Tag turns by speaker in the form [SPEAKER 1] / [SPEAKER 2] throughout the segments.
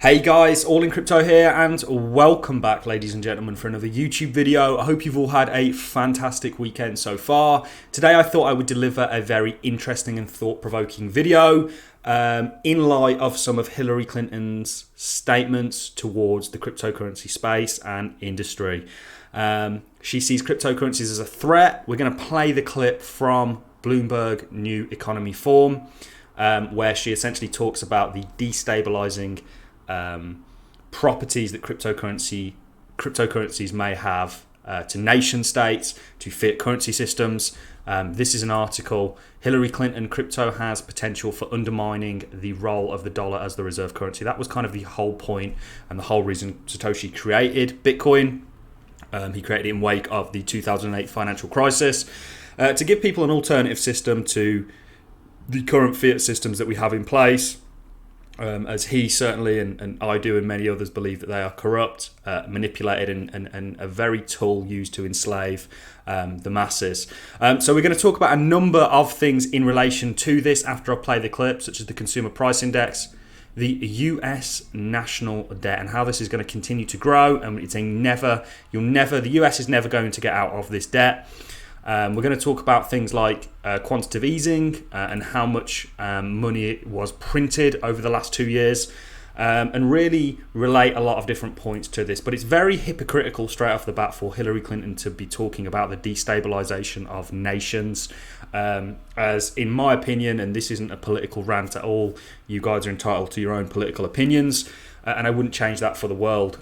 [SPEAKER 1] Hey guys, All in Crypto here, and welcome back, ladies and gentlemen, for another YouTube video. I hope you've all had a fantastic weekend so far. Today I thought I would deliver a very interesting and thought-provoking video in light of some of Hillary Clinton's statements towards the cryptocurrency space and industry. She sees cryptocurrencies as a threat. We're going to play the clip from Bloomberg New Economy Forum, where she essentially talks about the destabilizing properties that cryptocurrencies may have to nation states, to fiat currency systems. This is an article. Hillary Clinton, crypto has potential for undermining the role of the dollar as the reserve currency. That was kind of the whole point and the whole reason Satoshi created Bitcoin. He created it in wake of the 2008 financial crisis to give people an alternative system to the current fiat systems that we have in place. As he certainly and I do and many others believe that they are corrupt, manipulated and a very tool used to enslave the masses. So we're going to talk about a number of things in relation to this after I play the clip, such as the consumer price index, the US national debt and how this is going to continue to grow, and it's the US is never going to get out of this debt. We're going to talk about things like quantitative easing and how much money was printed over the last 2 years, and really relate a lot of different points to this. But it's very hypocritical straight off the bat for Hillary Clinton to be talking about the destabilization of nations, as in my opinion, and this isn't a political rant at all, you guys are entitled to your own political opinions, and I wouldn't change that for the world.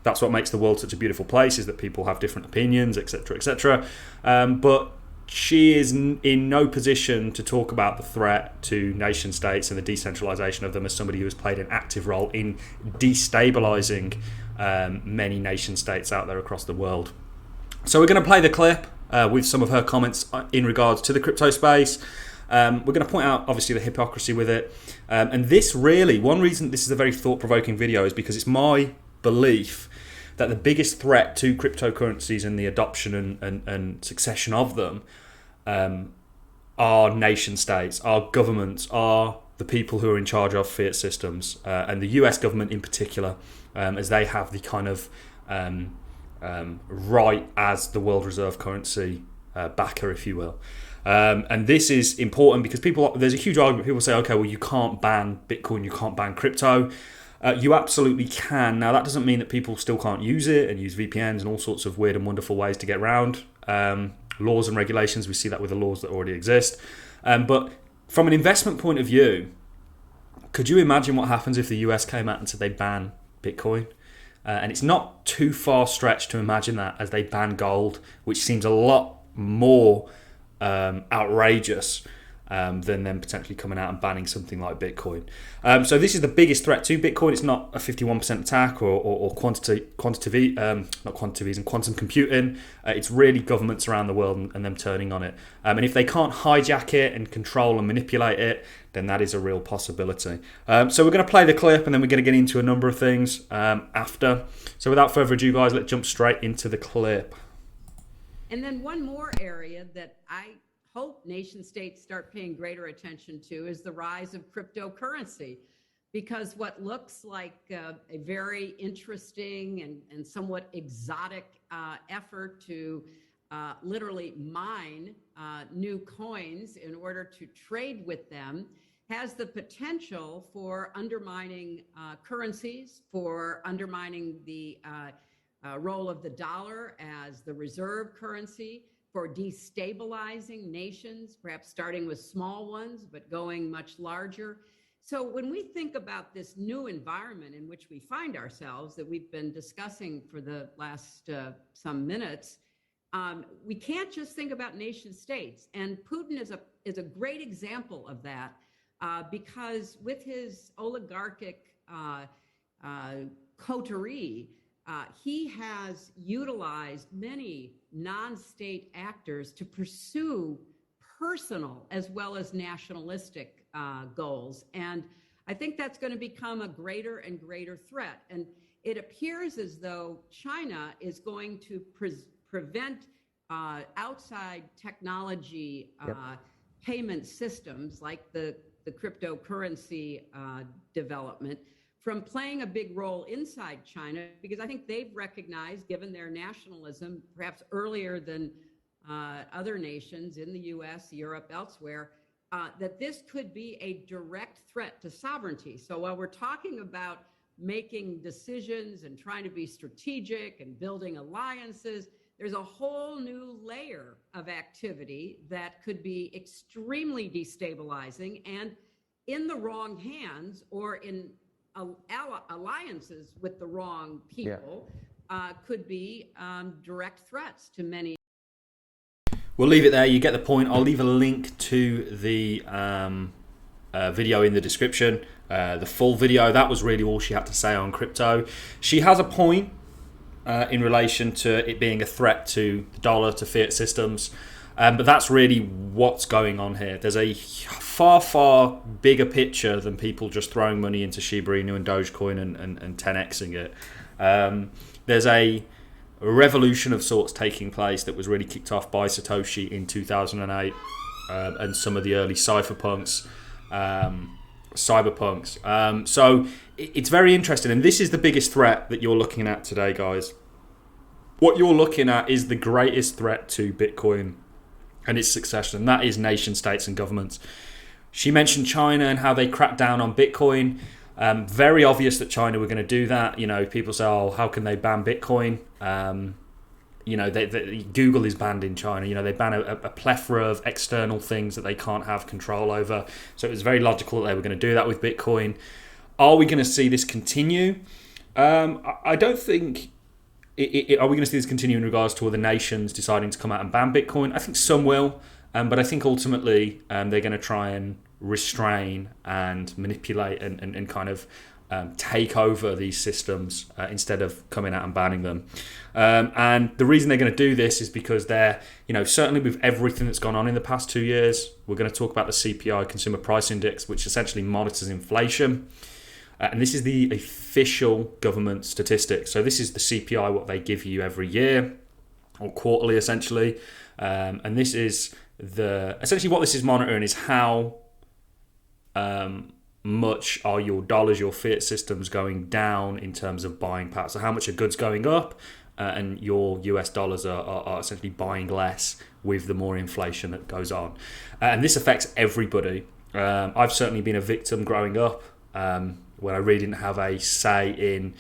[SPEAKER 1] That's what makes the world such a beautiful place, is that people have different opinions, etc., etc. But she is in no position to talk about the threat to nation states and the decentralization of them as somebody who has played an active role in destabilizing many nation states out there across the world. So we're going to play the clip with some of her comments in regards to the crypto space. We're going to point out, obviously, the hypocrisy with it. And this really, one reason this is a very thought-provoking video is because it's my belief that the biggest threat to cryptocurrencies and the adoption and succession of them are nation states, are governments, are the people who are in charge of fiat systems, and the US government in particular, as they have the kind of right as the world reserve currency backer, if you will. And this is important because there's a huge argument. People say, okay, well, you can't ban Bitcoin, you can't ban crypto. You absolutely can. Now, that doesn't mean that people still can't use it and use VPNs and all sorts of weird and wonderful ways to get around laws and regulations. We see that with the laws that already exist. But from an investment point of view, could you imagine what happens if the US came out and said they ban Bitcoin? And it's not too far stretched to imagine that, as they ban gold, which seems a lot more outrageous than them potentially coming out and banning something like Bitcoin. So this is the biggest threat to Bitcoin. It's not a 51% attack or quantitative easing, quantum computing. It's really governments around the world and them turning on it. And if they can't hijack it and control and manipulate it, then that is a real possibility. So we're going to play the clip and then we're going to get into a number of things after. So without further ado, guys, let's jump straight into the clip.
[SPEAKER 2] And then one more area that I hope nation states start paying greater attention to is the rise of cryptocurrency, because what looks like a very interesting and somewhat exotic effort to literally mine new coins in order to trade with them has the potential for undermining currencies, for undermining the role of the dollar as the reserve currency, for destabilizing nations, perhaps starting with small ones, but going much larger. So when we think about this new environment in which we find ourselves that we've been discussing for the last some minutes, we can't just think about nation states. And Putin is a great example of that, because with his oligarchic coterie, he has utilized many non-state actors to pursue personal as well as nationalistic goals. And I think that's going to become a greater and greater threat. And it appears as though China is going to prevent outside technology payment systems like the cryptocurrency development from playing a big role inside China, because I think they've recognized, given their nationalism, perhaps earlier than other nations in the US, Europe, elsewhere, that this could be a direct threat to sovereignty. So while we're talking about making decisions and trying to be strategic and building alliances, there's a whole new layer of activity that could be extremely destabilizing, and in the wrong hands or in alliances with the wrong people, could be direct threats to many.
[SPEAKER 1] We'll leave it there. You get the point. I'll leave a link to the video in the description. The full video, that was really all she had to say on crypto. She has a point in relation to it being a threat to the dollar, to fiat systems. But that's really what's going on here. There's a far, far bigger picture than people just throwing money into Shiba Inu and Dogecoin and 10xing it. There's a revolution of sorts taking place that was really kicked off by Satoshi in 2008 and some of the early cyberpunks. So it's very interesting, and this is the biggest threat that you're looking at today, guys. What you're looking at is the greatest threat to Bitcoin and its succession, and that is nation states and governments. She mentioned China and how they cracked down on Bitcoin. Very obvious that China were going to do that. You know, people say, "Oh, how can they ban Bitcoin?" You know, Google is banned in China. You know, they ban a plethora of external things that they can't have control over. So it was very logical that they were going to do that with Bitcoin. Are we going to see this continue? I don't think. Are we going to see this continue in regards to other nations deciding to come out and ban Bitcoin? I think some will, but I think ultimately they're going to try and restrain and manipulate and kind of take over these systems instead of coming out and banning them. And the reason they're going to do this is because they're, you know, certainly with everything that's gone on in the past 2 years, we're going to talk about the CPI, Consumer Price Index, which essentially monitors inflation. And this is the official government statistics. So this is the CPI, what they give you every year or quarterly, essentially. And this is essentially what this is monitoring is how much are your dollars, your fiat systems going down in terms of buying power. So how much are goods going up and your US dollars are essentially buying less with the more inflation that goes on. And this affects everybody. I've certainly been a victim growing up. When I really didn't have a say in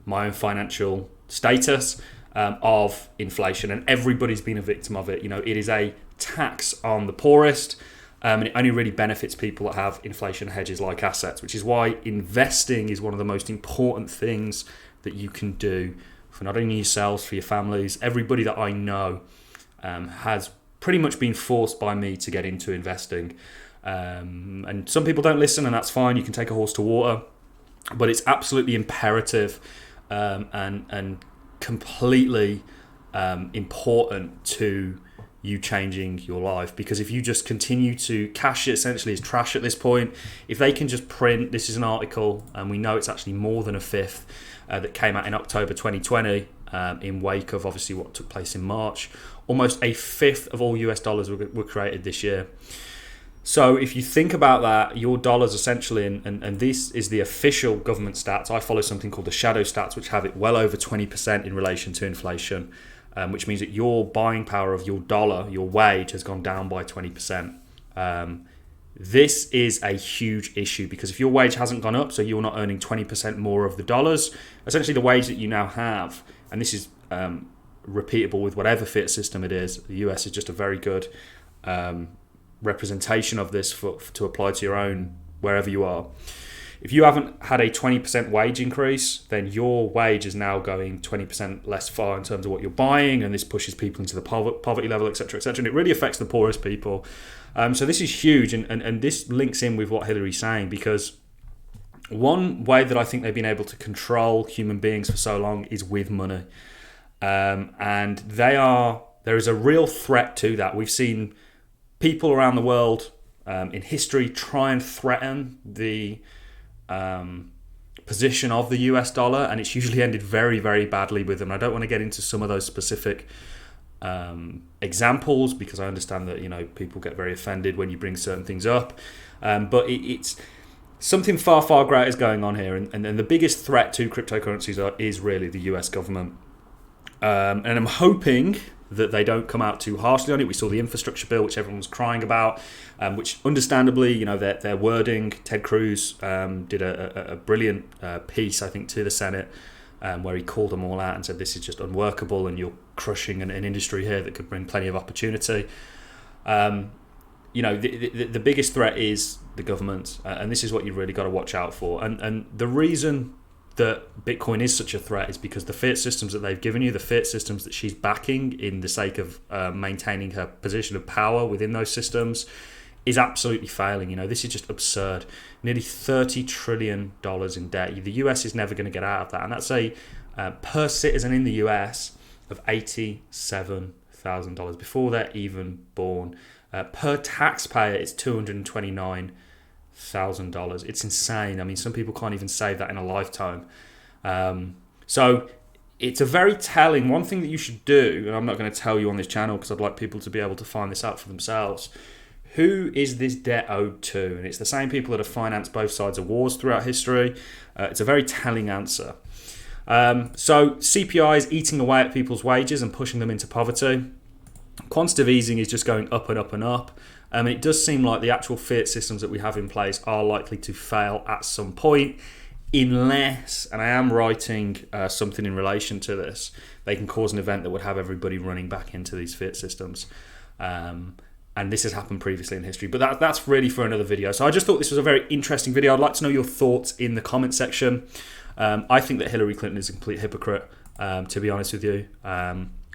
[SPEAKER 1] my own financial status of inflation, and everybody's been a victim of it. You know, it is a tax on the poorest, and it only really benefits people that have inflation hedges like assets, which is why investing is one of the most important things that you can do for not only yourselves, for your families. Everybody that I know has pretty much been forced by me to get into investing. And some people don't listen, and that's fine. You can take a horse to water. But it's absolutely imperative and completely important to you changing your life. Because if you just continue to cash it essentially as trash at this point, if they can just print, this is an article, and we know it's actually more than a fifth that came out in October 2020 in wake of obviously what took place in March. Almost a fifth of all US dollars were created this year. So if you think about that, your dollars essentially, and this is the official government stats. I follow something called the shadow stats, which have it well over 20% in relation to inflation, which means that your buying power of your dollar, your wage, has gone down by 20%. This is a huge issue because if your wage hasn't gone up, so you're not earning 20% more of the dollars, essentially the wage that you now have, and this is repeatable with whatever fiat system it is. The US is just a very good representation of this to apply to your own wherever you are. If you haven't had a 20% wage increase, then your wage is now going 20% less far in terms of what you're buying, and this pushes people into the poverty level, etc., etc. And it really affects the poorest people. So this is huge, and this links in with what Hillary's saying, because one way that I think they've been able to control human beings for so long is with money, and there is a real threat to that. We've seen people around the world in history try and threaten the position of the US dollar, and it's usually ended very, very badly with them. I don't want to get into some of those specific examples because I understand that, you know, people get very offended when you bring certain things up, but it's something far, far greater is going on here. And the biggest threat to cryptocurrencies is really the US government. And I'm hoping that they don't come out too harshly on it. We saw the infrastructure bill, which everyone was crying about, which understandably, you know, their wording, Ted Cruz did a brilliant piece, I think, to the Senate, where he called them all out and said, this is just unworkable and you're crushing an industry here that could bring plenty of opportunity. You know, the biggest threat is the government, and this is what you've really got to watch out for. And the reason that Bitcoin is such a threat is because the fiat systems that they've given you, the fiat systems that she's backing in the sake of maintaining her position of power within those systems, is absolutely failing. You know, this is just absurd. Nearly $30 trillion in debt. The US is never going to get out of that. And that's a per citizen in the US of $87,000 before they're even born. Per taxpayer, it's $229,000. It's insane. I mean, some people can't even save that in a lifetime. So it's a very telling. One thing that you should do, and I'm not going to tell you on this channel because I'd like people to be able to find this out for themselves. Who is this debt owed to? And it's the same people that have financed both sides of wars throughout history. It's a very telling answer. So CPI is eating away at people's wages and pushing them into poverty. Quantitative easing is just going up and up and up. And it does seem like the actual fiat systems that we have in place are likely to fail at some point, unless, and I am writing something in relation to this, they can cause an event that would have everybody running back into these fiat systems. And this has happened previously in history, but that's really for another video. So I just thought this was a very interesting video. I'd like to know your thoughts in the comment section. I think that Hillary Clinton is a complete hypocrite, to be honest with you.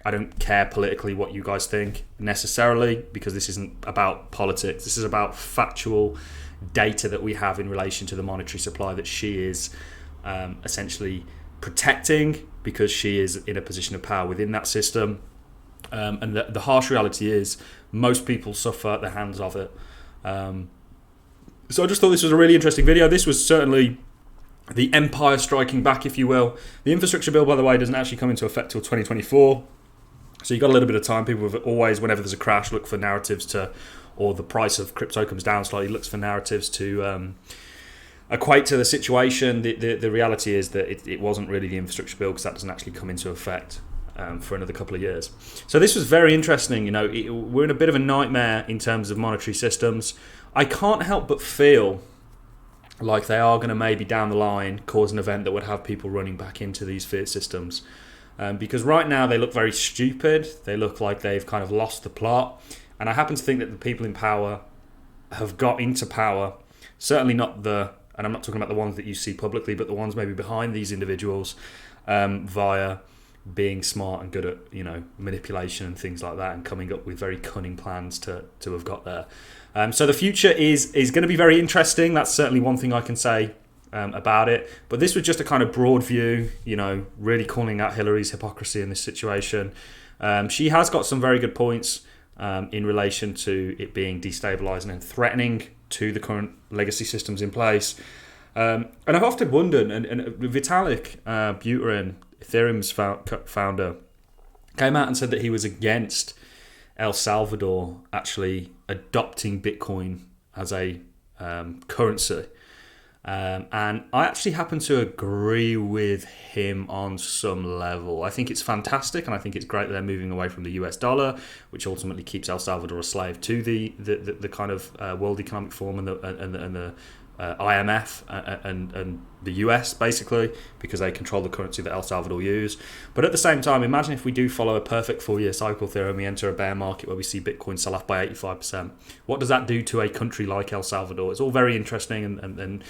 [SPEAKER 1] I don't care politically what you guys think necessarily, because this isn't about politics. This is about factual data that we have in relation to the monetary supply that she is essentially protecting, because she is in a position of power within that system. And the harsh reality is most people suffer at the hands of it. So I just thought this was a really interesting video. This was certainly the empire striking back, if you will. The infrastructure bill, by the way, doesn't actually come into effect till 2024. So you've got a little bit of time. People have always, whenever there's a crash, look for narratives to, or the price of crypto comes down slightly, looks for narratives to equate to the situation. The reality is that it wasn't really the infrastructure bill, because that doesn't actually come into effect for another couple of years. So this was very interesting. You know, we're in a bit of a nightmare in terms of monetary systems. I can't help but feel like they are going to maybe down the line cause an event that would have people running back into these fiat systems. Because right now they look very stupid. They look like they've kind of lost the plot. And I happen to think that the people in power have got into power, certainly not and I'm not talking about the ones that you see publicly, but the ones maybe behind these individuals, via being smart and good at, you know, manipulation and things like that, and coming up with very cunning plans to have got there. So the future is going to be very interesting. That's certainly one thing I can say about it. But this was just a kind of broad view, you know, really calling out Hillary's hypocrisy in this situation. She has got some very good points in relation to it being destabilizing and threatening to the current legacy systems in place. And I've often wondered, and Vitalik Buterin, Ethereum's founder, came out and said that he was against El Salvador actually adopting Bitcoin as a currency. And I actually happen to agree with him on some level. I think it's fantastic, and I think it's great that they're moving away from the US dollar, which ultimately keeps El Salvador a slave to the kind of World Economic Forum and the IMF and the US, basically, because they control the currency that El Salvador use. But at the same time, imagine if we do follow a perfect 4-year cycle theory and we enter a bear market where we see Bitcoin sell off by 85%. What does that do to a country like El Salvador? It's all very interesting and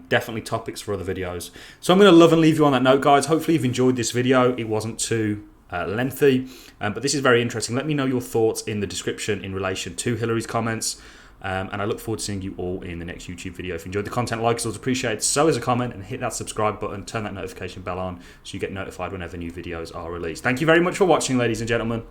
[SPEAKER 1] definitely topics for other videos. So I'm going to love and leave you on that note, guys. Hopefully you've enjoyed this video. It wasn't too lengthy, but this is very interesting. Let me know your thoughts in the description in relation to Hillary's comments. And I look forward to seeing you all in the next YouTube video. If you enjoyed the content, like is always appreciated. So is a comment, and hit that subscribe button, turn that notification bell on so you get notified whenever new videos are released. Thank you very much for watching, ladies and gentlemen.